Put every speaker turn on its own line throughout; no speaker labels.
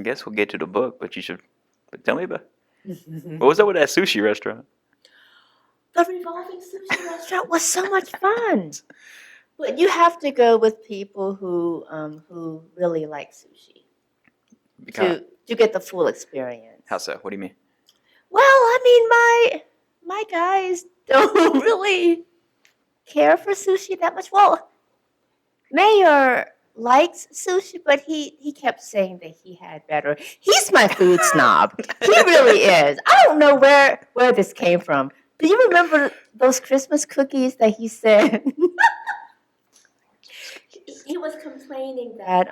guess we'll get to the book, but tell me about what was up with that sushi restaurant?
The revolving sushi restaurant was so much fun. But you have to go with people who really like sushi to get the full experience.
How so? What do you mean?
Well, I mean, my guys don't really care for sushi that much. Well, Mayor likes sushi, but he kept saying that he had better. He's my food snob. He really is. I don't know where this came from. Do you remember those Christmas cookies that he said? He was complaining that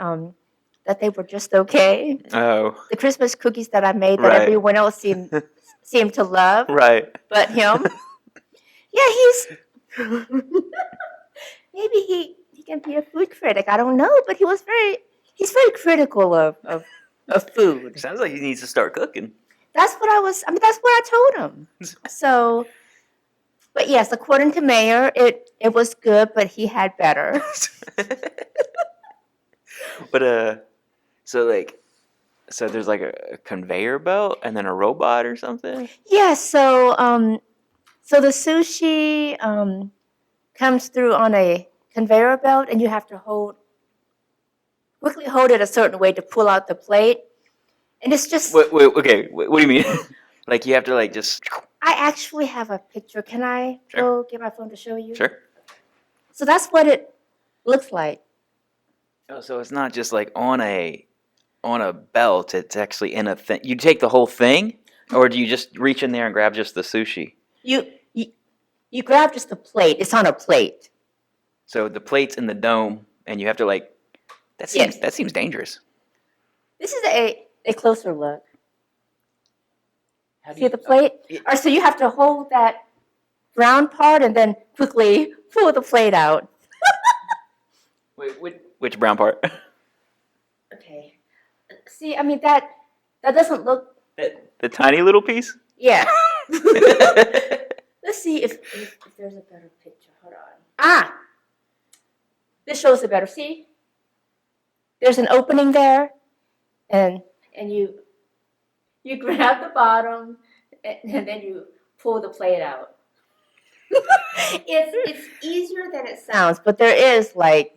they were just okay.
Oh.
The Christmas cookies that I made that everyone else seemed to love.
Right.
But him. Yeah, maybe he can be a food critic. I don't know, but he's very critical of food.
Sounds like he needs to start cooking.
That's what I told him. So, but yes, according to Mayor, it was good, but he had better.
But so there's like a conveyor belt and then a robot or something?
Yeah, so the sushi comes through on a conveyor belt, and you have to quickly hold it a certain way to pull out the plate. And it's just...
Wait, okay, what do you mean? Like you have to like just...
I actually have a picture. Can I go get my phone to show you?
Sure.
So that's what it looks like.
Oh, so it's not just like on a belt. It's actually in a thing. You take the whole thing, or do you just reach in there and grab just the sushi?
You grab just the plate. It's on a plate.
So the plate's in the dome, and you have to like. That seems dangerous.
This is a closer look. See the plate? Or so you have to hold that brown part and then quickly pull the plate out.
Wait, which brown part?
Okay. See, I mean that doesn't look...
The tiny little piece?
Yeah. Let's see if there's a better picture. Hold on. This shows it better. See? There's an opening there, and you grab the bottom, and then you pull the plate out. It's easier than it sounds, but there is a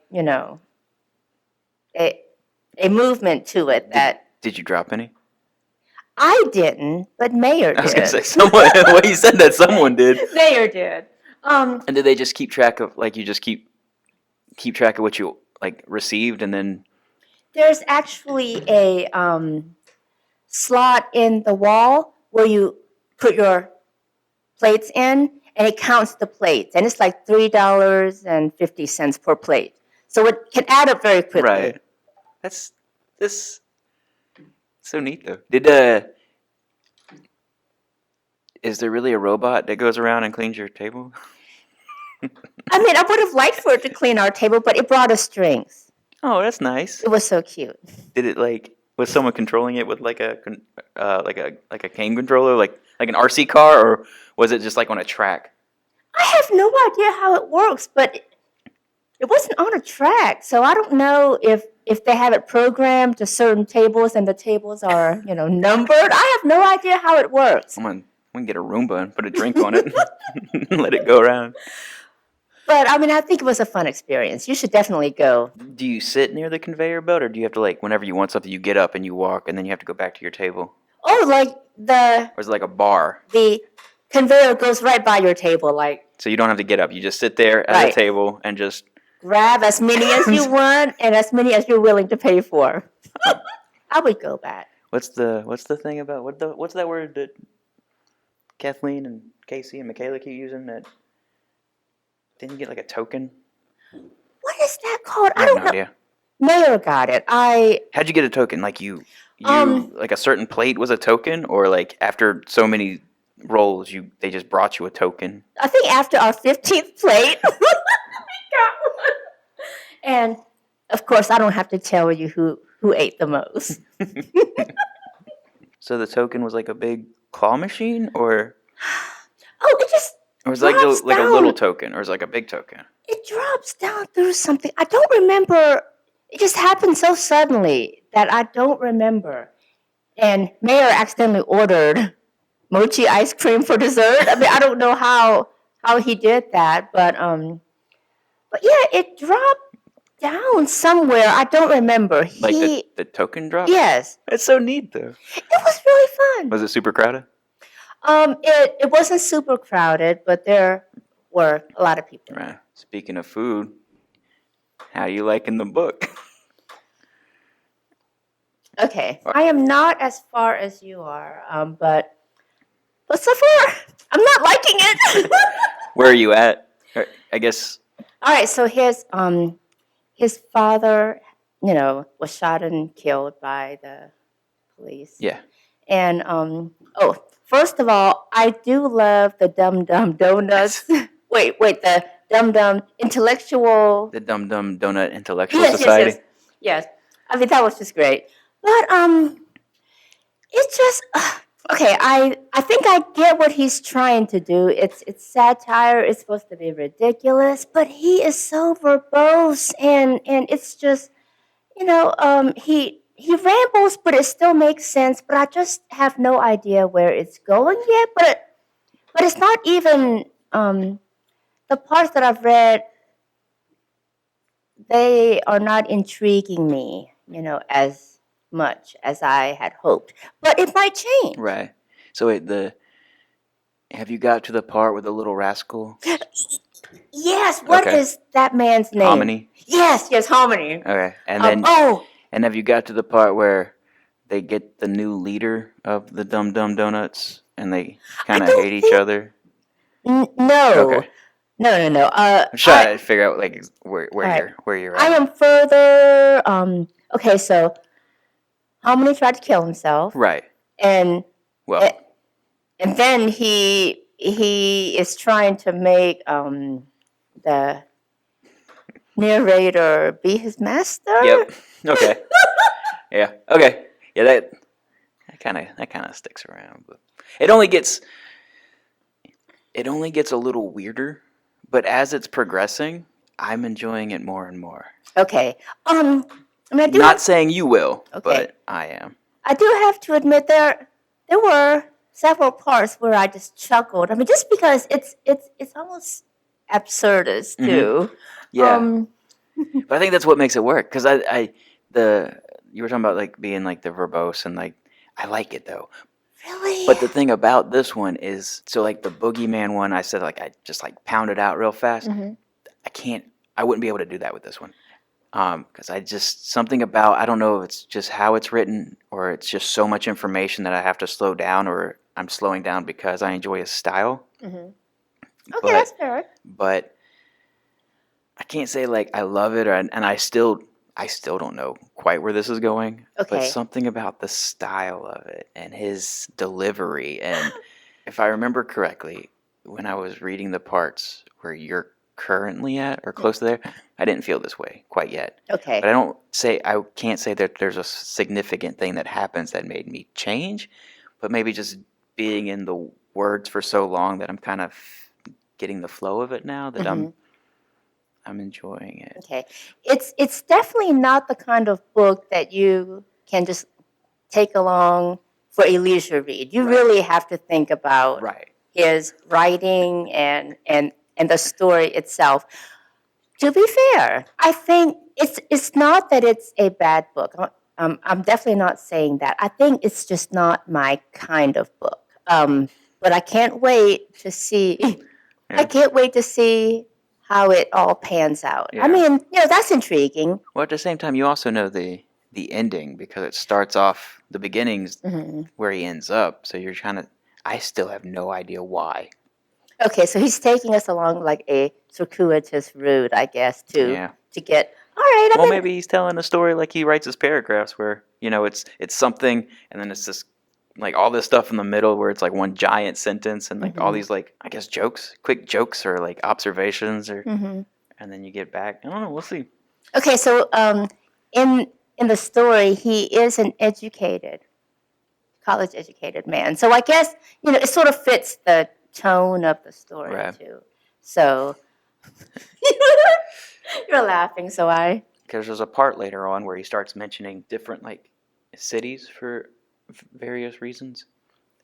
movement to it that...
Did you drop any?
I didn't, but Mayor did.
I was going to say, someone, well, you said that someone did.
Mayor did.
And did they just keep track of, like, you just keep track of what you, like, received and then...
There's actually a slot in the wall where you put your plates in, and it counts the plates. And it's like $3.50 per plate. So it can add up very quickly.
Right. That's so neat, though. Is there really a robot that goes around and cleans your table?
I mean, I would have liked for it to clean our table, but it brought us drinks.
Oh, that's nice.
It was so cute.
Did it was someone controlling it with like a game controller, like an RC car, or was it just like on a track?
I have no idea how it works, but it wasn't on a track, so I don't know if they have it programmed to certain tables and the tables are, numbered. I have no idea how it works.
I'm gonna get a Roomba and put a drink on it and let it go around.
But, I mean, I think it was a fun experience. You should definitely go.
Do you sit near the conveyor belt, or do you have to, like, whenever you want something, you get up and you walk, and then you have to go back to your table?
Oh, like
Or is it like a bar?
The conveyor goes right by your table, like...
So you don't have to get up. You just sit there at a table and just...
Grab as many as you want and as many as you're willing to pay for. I would go back.
What's the thing about... What's that word that Kathleen and Casey and Michaela keep using that... Didn't you get like a token?
What is that called?
I have no idea.
Mayor got it.
How'd you get a token? Like you like a certain plate was a token, or like after so many rolls, they just brought you a token?
I think after our 15th plate, we got one. And of course, I don't have to tell you who ate the most.
So the token was like a big claw machine, or?
Oh, it just.
Or was it like a little token, or is it like a big token?
It drops down through something. I don't remember. It just happened so suddenly that I don't remember. and Mayor accidentally ordered mochi ice cream for dessert. I mean, I don't know how he did that, but yeah, it dropped down somewhere. I don't remember.
Like the token drop?
Yes,
It's so neat though.
it was really fun.
Was it super crowded?
It wasn't super crowded, but there were a lot of people.
Right. Speaking of food, how you liking the book?
Okay, I am not as far as you are, but so far I'm not liking it.
Where are you at? I guess.
All right, so his father, was shot and killed by the police.
Yeah.
And first of all, I do love the Dum Dum Donuts. wait, the Dum Dum Intellectual.
The Dum Dum Donut Intellectual
Yes,
Society.
yes. I mean that was just great. But it's just okay. I think I get what he's trying to do. It's satire. It's supposed to be ridiculous, but he is so verbose, and it's just he rambles, but it still makes sense. But I just have no idea where it's going yet. But it's not even the parts that I've read. They are not intriguing me, as much as I had hoped. But it might change.
Right. So wait, have you got to the part with the little rascal?
Yes. What is that man's name?
Hominy.
Yes, Hominy.
Okay, and then and have you got to the part where they get the new leader of the Dum Dum Donuts and they kind of hate each other?
No.
Okay.
No.
I'm trying to figure out like where you're at.
I am further. Okay, so Hominy tried to kill himself.
Right.
And
well,
and then he is trying to make the narrator be his master.
Yep. Okay. Yeah. Okay. Yeah. That kind of sticks around, but it only gets a little weirder. But as it's progressing, I'm enjoying it more and more.
Okay. I mean,
not saying you will, but I am.
I do have to admit there were several parts where I just chuckled. I mean, just because it's almost absurdist too.
Yeah. But I think that's what makes it work. Because you were talking about like being like the verbose and like I like it though.
Really?
But the thing about this one is, so like the boogeyman one, I said like I just like pounded out real fast. I wouldn't be able to do that with this one. Because something about, I don't know if it's just how it's written or it's just so much information that I have to slow down, or I'm slowing down because I enjoy his style.
Okay, that's fair.
But I can't say like I love it, and I still don't know quite where this is going.
Okay.
But something about the style of it and his delivery, and if I remember correctly, when I was reading the parts where you're currently at or close to there, I didn't feel this way quite yet.
Okay.
But I can't say that there's a significant thing that happens that made me change, but maybe just being in the words for so long that I'm kind of getting the flow of it now that I'm enjoying it.
Okay. It's definitely not the kind of book that you can just take along for a leisure read. You really have to think about his writing and the story itself. To be fair, I think it's not that it's a bad book. I'm definitely not saying that. I think it's just not my kind of book. But I can't wait to see. Yeah. I can't wait to see how it all pans out. Yeah. I mean, that's intriguing.
Well, at the same time, you also know the ending because it starts off the beginnings where he ends up. So you're trying to. I still have no idea why. Okay,
so he's taking us along like a circuitous route, I guess, to get. All right.
Maybe he's telling a story like he writes his paragraphs, where it's something, and then it's this like all this stuff in the middle where it's like one giant sentence and like all these like I guess quick jokes or like observations or, and then you get back. I don't know. We'll see.
Okay, so in the story, he is an college educated man. So I guess it sort of fits the tone of the story too. So you're laughing, because
there's a part later on where he starts mentioning different like cities for various reasons,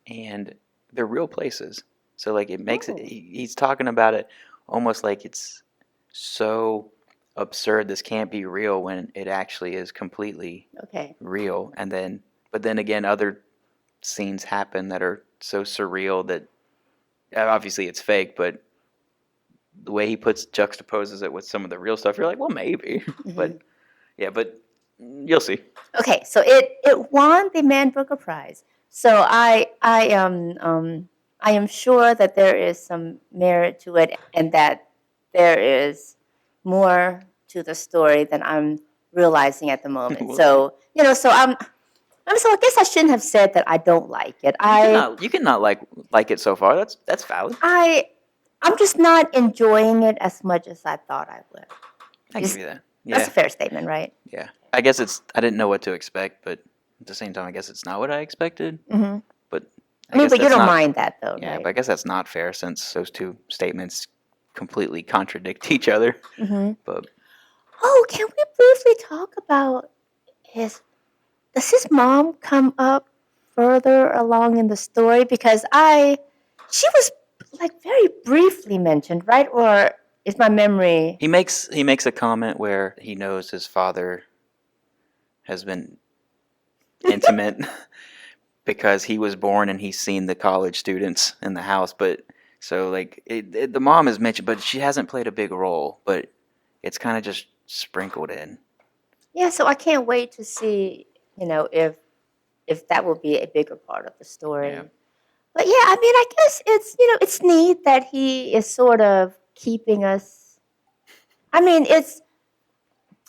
and they're real places. So like it makes it.
Oh.
He's talking about it almost like it's so absurd. This can't be real when it actually is completely
Okay.
real. And then, but then again, other scenes happen that are so surreal that obviously it's fake, but the way he juxtaposes it with some of the real stuff, you're like, well, maybe. But yeah, but you'll see.
Okay, so it won the Man Booker Prize. So I am sure that there is some merit to it, and that there is more to the story than I'm realizing at the moment.
We'll
So so so I guess I shouldn't have said that I don't like it.
You cannot like it so far. That's valid.
I'm just not enjoying it as much as I thought I would.
I give you that.
That's
Yeah,
a fair statement, right?
yeah. I guess I didn't know what to expect, but at the same time, I guess it's not what I expected.
Mm-hmm.
But
I mean,
guess
but you
that's
don't
not.
mind that though,
Yeah,
right?
but I guess that's not fair since those two statements completely contradict each other.
Mm-hmm.
But
Oh, can we briefly talk about his? Does his mom come up further along in the story? Because she was like very briefly mentioned, right? Or is my memory?
he makes a comment where he knows his father has been intimate because he was born and he's seen the college students in the house. But so like the mom is mentioned, but she hasn't played a big role. But it's kind of just sprinkled in.
Yeah, so I can't wait to see, if that will be a bigger part of the story.
Yeah.
But yeah, I mean, I guess it's neat that he is sort of keeping us. I mean, it's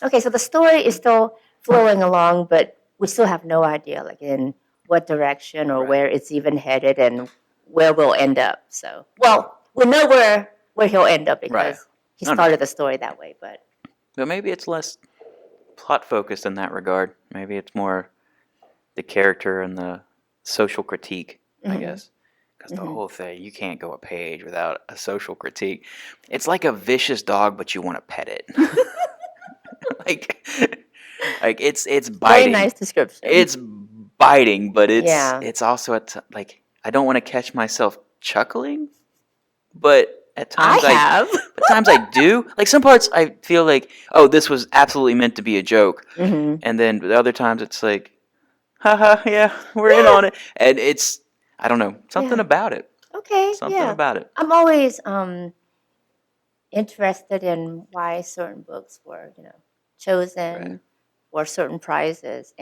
okay. So the story is still flowing along, but we still have no idea, like in what direction or
Right.
where it's even headed and where we'll end up. So, well, we know where he'll end up because
Right.
he
No, no.
started the story that way. But
maybe it's less plot focused in that regard. Maybe it's more the character and the social critique, I guess. Because the whole thing, you can't go a page without a social critique. It's like a vicious dog, but you want to pet it. like, it's
very
biting.
nice description.
It's biting, but
Yeah.
it's also like I don't want to catch myself chuckling, but at times
I have.
at times I do. Like some parts I feel like, oh, this was absolutely meant to be a joke, and then the other times it's like, haha, yeah, we're in on it, and it's I don't know something
Yeah.
about it.
Okay.
Something
Yeah.
about it.
I'm always interested in why certain books were, chosen
Right.
for certain prizes.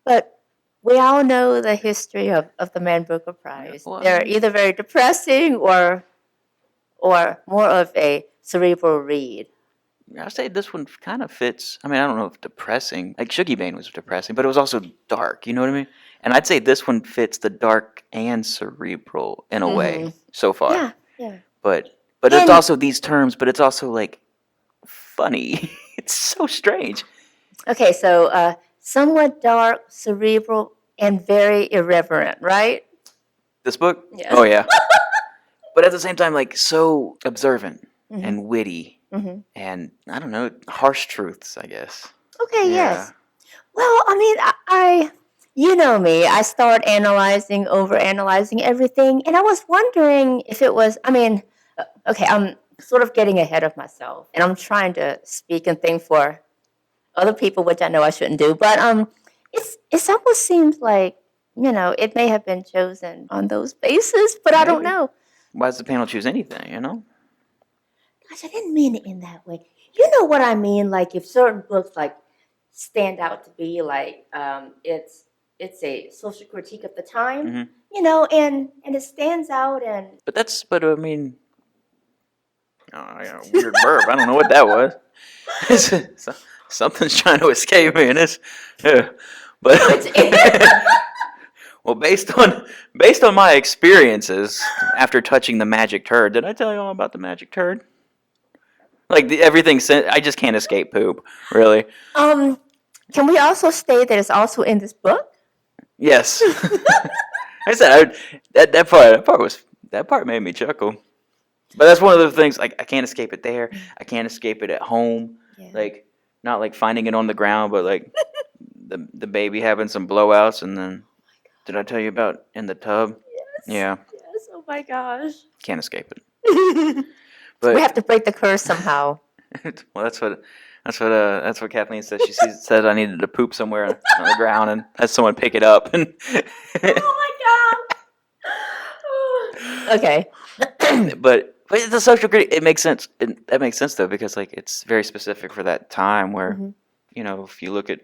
But we all know the history of the Man Booker Prize.
well,
They're either very depressing or more of a cerebral read.
I'd say this one kind of fits. I mean, I don't know if depressing. Like Shuggy Bane was depressing, but it was also dark. You know what I mean? And I'd say this one fits the dark and cerebral in a way so far.
Yeah, yeah.
But it's also these terms, but it's also like funny. It's so strange.
Okay, so somewhat dark, cerebral, and very irreverent, right?
This book?
Yeah.
Oh, yeah. But at the same time, like, so observant and witty and, I don't know, harsh truths, I guess.
Okay,
Yeah.
yes. Well, I mean, I you know me, I start overanalyzing everything, and I was wondering if it was, I mean, okay, I'm sort of getting ahead of myself, and I'm trying to speak and think for other people, which I know I shouldn't do, but it almost seems like, it may have been chosen on those bases, but I don't
Maybe.
know.
Why does the panel choose anything, you know?
Gosh, I didn't mean it in that way. You know what I mean? Like if certain books like stand out to be like it's a social critique of the time, and it stands out and
But I mean, I got a weird burp. I don't know what that was. Something's trying to escape me, and but well, based on my experiences after touching the magic turd, did I tell you all about the magic turd? Like everything, I just can't escape poop. Really?
Can we also state that it's also in this book?
Yes. I said that part made me chuckle. But that's one of the things. Like I can't escape it there. I can't escape it at home.
Yeah.
Like not like finding it on the ground, but like the baby having some blowouts and then Did I tell you about in the tub?
Yes.
Yeah.
Yes. Oh my gosh.
Can't escape it.
We
But
have to break the curse somehow.
well, that's what Kathleen said. She said I needed to poop somewhere on the ground and had someone pick it up. And
Oh my god. Okay.
but the social critic, it makes sense. That makes sense though, because like it's very specific for that time where if you look at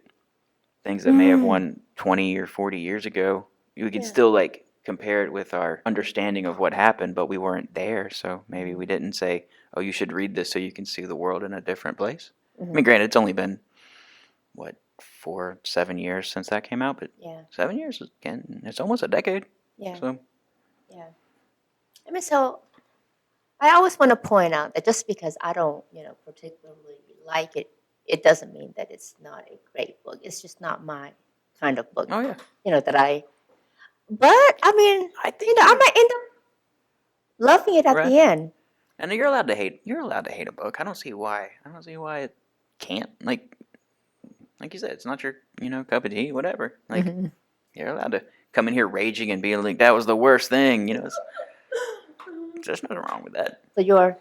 things that may have won 20 or 40 years ago, you could still like compare it with our understanding of what happened, but we weren't there, so maybe we didn't say, "Oh, you should read this so you can see the world in a different place." I mean, granted, it's only been what 7 years since that came out, but 7 years again, it's almost a decade.
Yeah.
So
yeah. I mean, so I always want to point out that just because I don't, particularly like it, it doesn't mean that it's not a great book. It's just not my kind of book.
Oh yeah.
That I. But I mean,
I think
I might end up loving it at
Right.
the end.
And you're allowed to hate. You're allowed to hate a book. I don't see why. I don't see why it can't. Like you said, it's not your cup of tea. Whatever. Like you're allowed to come in here raging and being like that was the worst thing. There's nothing wrong with that.
So you're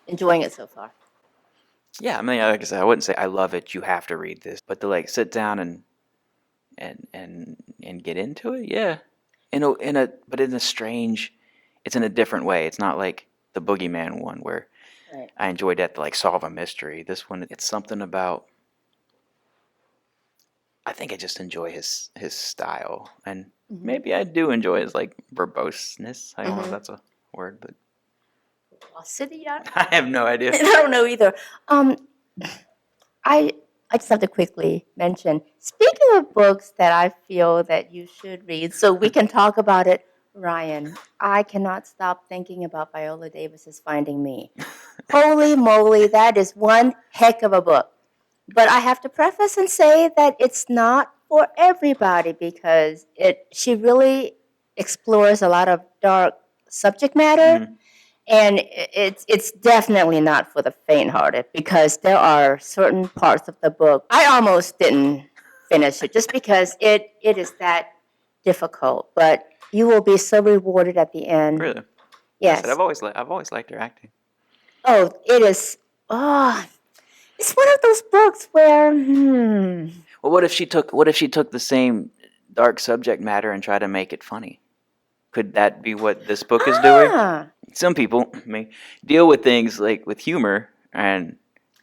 enjoying it so far.
Yeah, I mean, like I said, I wouldn't say I love it. You have to read this, but to like sit down and get into it, yeah. But in a strange, it's in a different way. It's not like the Boogeyman one where I enjoyed that to like solve a mystery. This one, it's something about. I think I just enjoy his style, and maybe I do enjoy his like verboseness. I don't know if that's a word, but
Velocity.
I have no idea.
I don't know either. I just have to quickly mention. Speaking of books that I feel that you should read, so we can talk about it. Ryan, I cannot stop thinking about Viola Davis's Finding Me. Holy moly, that is one heck of a book. But I have to preface and say that it's not for everybody because she really explores a lot of dark subject matter. And it's definitely not for the faint-hearted because there are certain parts of the book I almost didn't finish it just because it is that difficult. But you will be so rewarded at the end.
Really?
Yes.
I've always liked her acting.
Oh, it is. Oh, it's one of those books where.
Well, what if she took the same dark subject matter and tried to make it funny? Could that be what this book is doing? Some people may deal with things like with humor, and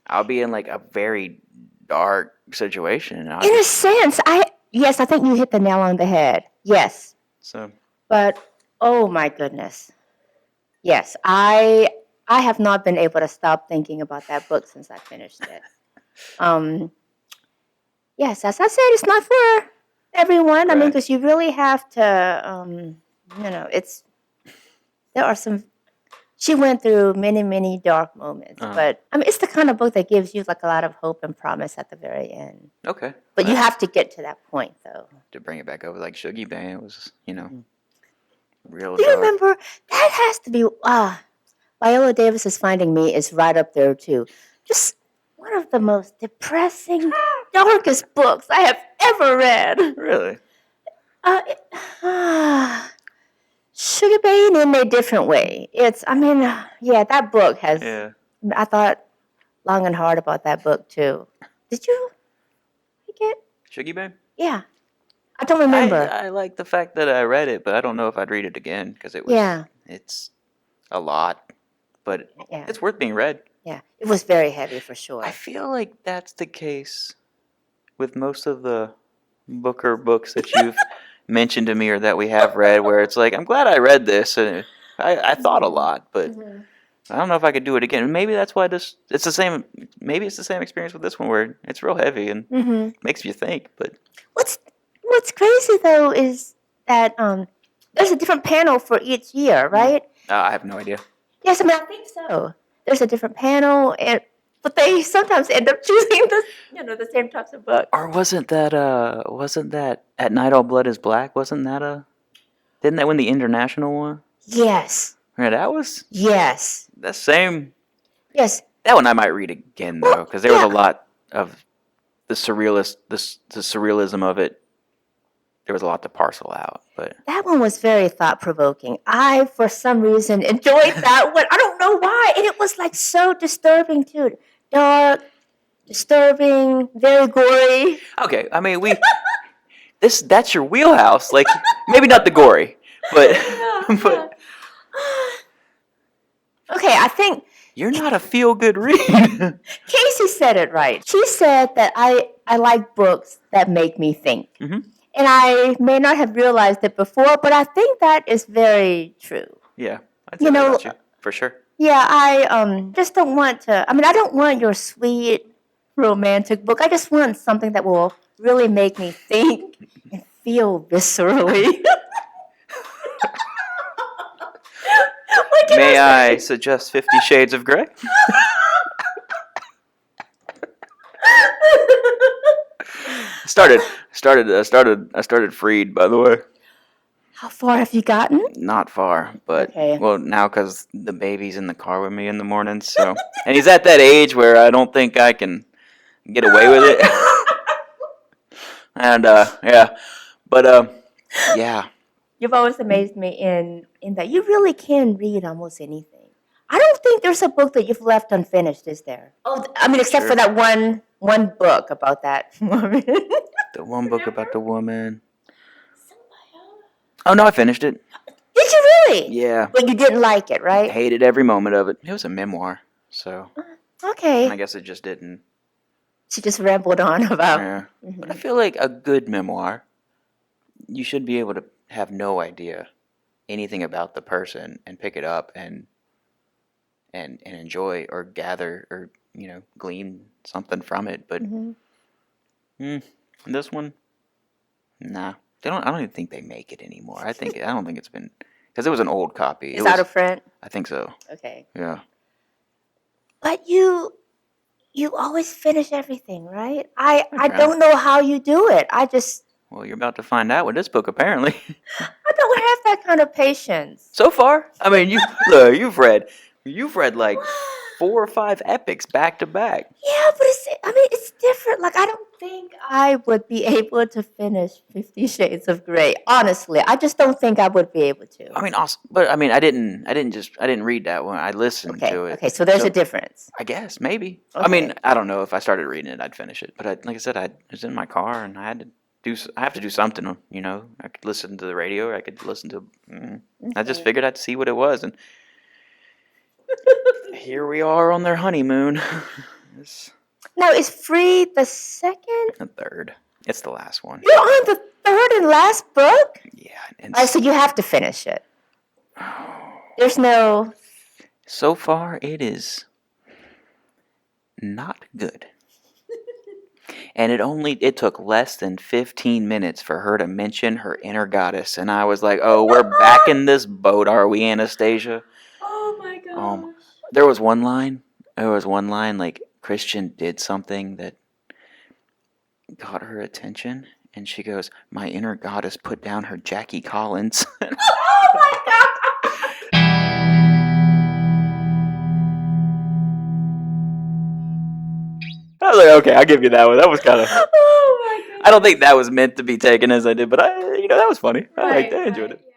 I'll be in like a very dark situation. And
in a sense, I think you hit the nail on the head. Yes.
So.
But oh my goodness, yes, I have not been able to stop thinking about that book since I finished it. Yes, as I said, it's not for everyone. Right. I mean, because you really have to, there are some. She went through many, many dark moments, but I mean, it's the kind of book that gives you like a lot of hope and promise at the very end.
Okay.
But you have to get to that point, though.
To bring it back over, like Sushi Bay, it was, real.
Do you remember that has to be Viola Davis's Finding Me is right up there too. Just one of the most depressing, darkest books I have ever read.
Really?
Sugar Bay in a different way. That book has. Yeah. I thought long and hard about that book too. Did you like it?
Sugar Bay?
Yeah. I don't remember.
I like the fact that I read it, but I don't know if I'd read it again because it was. It's a lot, but it's worth being read.
Yeah, it was very heavy for sure.
I feel like that's the case with most of the Booker books that you've mentioned to me or that we have read, where it's like, I'm glad I read this and I thought a lot, but I don't know if I could do it again. Maybe that's why it's the same. Maybe it's the same experience with this one where it's real heavy and makes you think. But
what's crazy though is that there's a different panel for each year, right?
I have no idea.
Yes, I think so. There's a different panel, but they sometimes end up choosing the same types of books.
Or wasn't that At Night All Blood Is Black? Didn't that win the international one?
Yes.
Yeah, that was.
Yes.
The same.
Yes.
That one I might read again though, because there was a lot of the surrealism of it there was a lot to parcel out. But
that one was very thought-provoking. I, for some reason, enjoyed that one. I don't know why. And it was like so disturbing too. Dark, disturbing, very gory.
okay, I mean that's your wheelhouse. Like maybe not the gory, but but
Okay, I think
you're not a feel good read.
Casey said it right. She said that I like books that make me think.
Mm-hmm.
And I may not have realized it before, but I think that is very true.
Yeah, I'd say that about you for sure.
Yeah, I just don't want to. I mean, I don't want your sweet romantic book. I just want something that will really make me think and feel viscerally.
May I suggest 50 Shades of Grey? I started Freed, by the way.
How far have you gotten?
Not far, but
Okay.
well, now because the baby's in the car with me in the morning, so and he's at that age where I don't think I can get away with it. And yeah, but yeah.
You've always amazed me in that you really can read almost anything. I don't think there's a book that you've left unfinished, is there? Oh, I mean, except
Sure.
for that one book about that woman.
The one book about the woman. Oh no, I finished it.
Did you really?
Yeah.
But you didn't like it, right?
Hated every moment of it. It was a memoir, so
Okay.
I guess it just didn't.
She just rambled on about.
Yeah. But I feel like a good memoir, you should be able to have no idea anything about the person and pick it up and enjoy or gather or glean something from it. But this one, nah, they don't. I don't even think they make it anymore. I don't think it's been because it was an old copy.
It's out of print.
I think so.
Okay.
Yeah.
But you always finish everything, right? I don't know how you do it.
Well, you're about to find out with this book, apparently.
I don't have that kind of patience.
So far, I mean, you've read like 4 or 5 epics back to back.
Yeah, but it's different. Like, I don't think I would be able to finish 50 Shades of Grey. Honestly, I just don't think I would be able to.
I mean, awesome, but I mean, I didn't read that one. I listened to it.
Okay, so there's a difference.
I guess maybe.
Okay.
I mean, I don't know if I started reading it, I'd finish it. But like I said, I was in my car and I have to do something. I could listen to the radio. Or I could listen to. I just figured I'd see what it was, and here we are on their honeymoon.
Now, is Free the second?
The third. It's the last one.
You're on the third and last book?
Yeah.
So you have to finish it. There's no...
So far, it is not good. And it took less than 15 minutes for her to mention her inner goddess. And I was like, oh, we're back in this boat, are we, Anastasia?
Oh, my gosh.
There was one line, like, Christian did something that got her attention. And she goes, my inner goddess put down her Jackie Collins.
Oh, my God.
I was like, okay, I'll give you that one. That was kind of...
Oh, my God.
I don't think that was meant to be taken as I did, but that was funny. I enjoyed it.
Yeah.